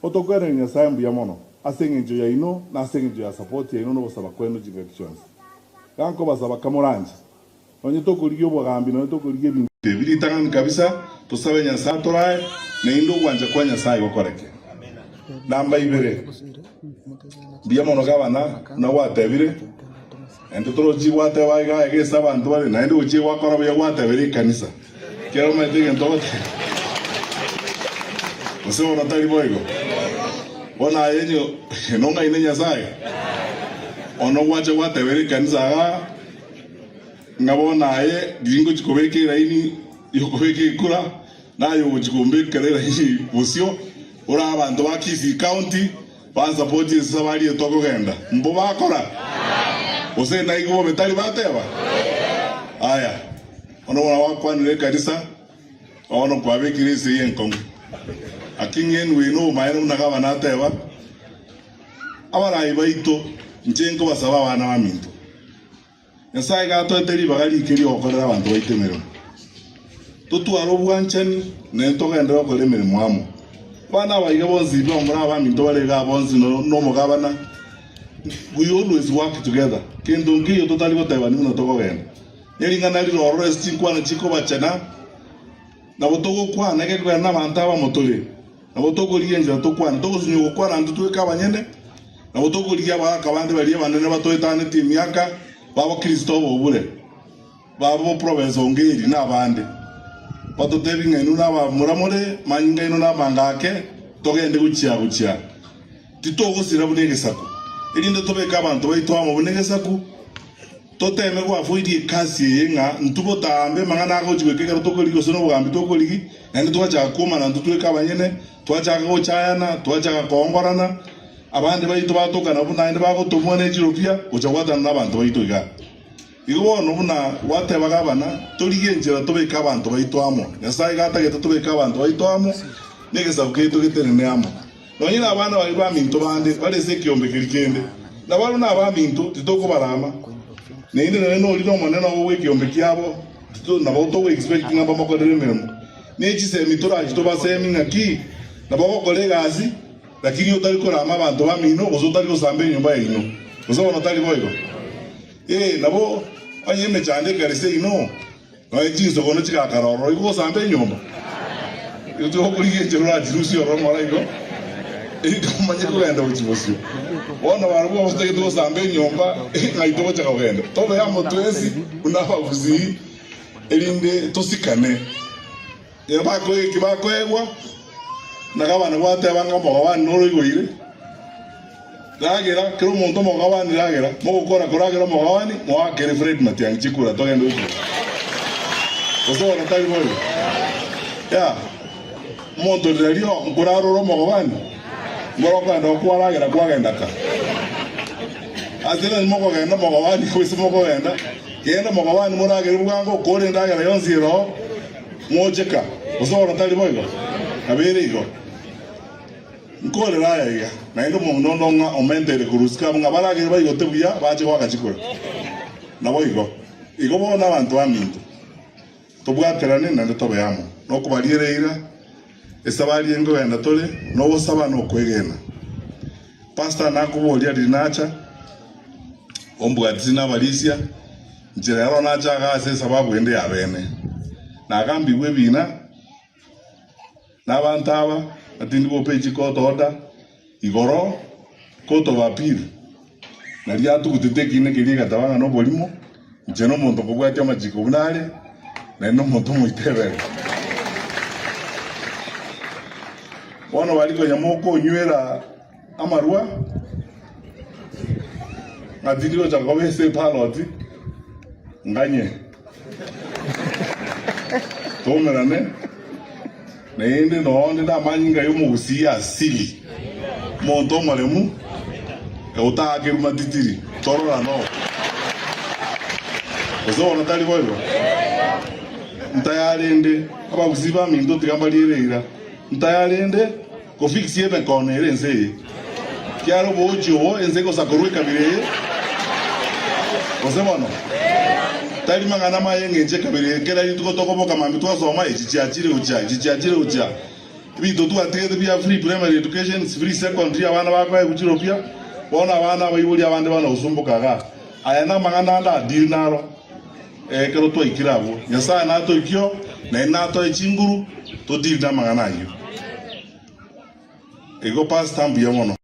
Otokwere Nyasaye mbuya mono. Asengenjo ya ino na asengenjo ya support ya ino no basaba kwenu directions. Kanko basaba kamoranje. Onye tokurigyo bogambi no tokurigye bintu. Bibiri tangani kabisa tusabe Nyasaye torae na indo gwanja kwa Nyasaye gokoreke. Namba ibere. Biya mono gabana na watebire. Ento toroji wate waiga egesa bantu bale na indo uchi wakora bya watebire kanisa. Kero maitege ntote. Osemo natali boigo. Ona yenyo nonga ine Nyasaye. Ono wacha watebire kanisa ga ngabona aye giringo chikobekera ini yokobeke kura nayo chikombekera hii busyo ora abantu ba Kisii County ba support sabali etoko genda mbo bakora ose na igo betali bateba aya ono wakwanire kanisa ono kwabekire se yenkongo akingen we no mayeno nagaba nateba abara ibaito njengo basaba bana baminto Nyasaye gato eteri bagali kiri okorera abantu baitemero. Tutwaro bwanchani nento genda okore mirimo amo. Bana baige bonzi no mura ba minto bale ga bonzi no mugabana. We always work together. Kendo ngiyo totali goteba ni muno toko genda. Yeringana riro rest kwana chiko bachana. Na botogo kwana ke kwena mantaba motole. Na botogo lienja tokwana togo sunyo kwana ndutu ka banyene. Na botogo liya ba kabande bali banene batoetane timiaka. Babo Kristo bobure babo province ongeri nabande bato tebinga inu naba muramore manyinga inu nabangake togende guchya titogo sira bunegesako irinde tobeka abantu baitwa mu bunegesako toteme kwa fuidi kasi yenga ntubo tambe mangana ko chibekeka tokoligo sono bugambi tokoligi nande twacha kuma na ntutweka abanyene twacha ko chayana twacha kongorana abandi baito batoka na buna inde bako tumone Ethiopia uchawata nabantu baito iga igo no buna wate bagabana toligenjera tobeka abantu baito amo Nyasaye gatageta tobeka abantu baito amo negesa uketo giterene amo nonyina abana bali ba minto bande bale se kiombe kirikende na balo na ba minto titoko barama neinde no lino monena wo kiombe kiabo tito na boto we expecting aba makodere memo nechi se mitora jito basemi ngaki na bako kolegazi lakini utali kurama abantu bamino uzotali kusambe nyumba yino uzobona utali boyiko nabo anyeme chande karise ino no ejizo kono chika karoro iko sambe nyumba yuto kulige chirura jirusi oromo raiko manye kugenda uchibosyo bona barugo bosteke to sambe nyumba ngaito chaka kugenda tobe ya motwezi unabavuzi elinde tosikane yabako ikibako egwa nagabana gwate banga mogabani noro igoire dagera kero muntu mogabani dagera mogokora koragera mogabani moakere Fred Matiang'i chikura togenda uko oso na tayi boyo ya muntu rerio nkuraro mogabani ngoroka ndo kwalagera kwagenda ka azena mogogenda mogabani kwese mogogenda kenda mogabani moragera bwango kore ndagera yonziro mojeka oso na tayi boyo abere igo nkole raya iga na ndo muno ndonga omentere kurusika mga baragere bayigote buya baje wakachikora nabo igo bona abantu baminto tobwaterane na ndo tobayamo no kubaliereira esabali ngo yenda tole no bosaba no kwegena pastor nakubolia dinacha ombwatina balisia njira yaro nacha gase sababu ende yabene na gambi webina n'abantaba atindi bopeji koto oda igoro koto bapiri nari atugutetekine kiriga tabanga no bolimo njeno muntu kubwati amajiko bunale na no muntu muitebere wono baliko nyamoko nywera amarua ngadilio chakobe se paloti nganye tomerane Neinde no nda manyinga yomugusia asili monto malemu utake matitiri torora no ozo na tali boyo ntayarende abagusiba mindo tikambalirira ntayarende ko fixie ben konere nse kiaro bojo enze ko sakoruka bire ozo bono tali mangana mayenge nje kabiri kera yituko toko boka mambi twasoma ichiachire ucha Bitu tu ategete bia free primary education, free secondary abana bakwaye kuchiro pia. Bona abana bayibuli abande bana usumbukaga. Aya na mangana nda deal naro. Kero to ikirabo. Nyasa na to ikyo na ina to ichinguru to deal na mangana yo. Ego pass tambu ya mono.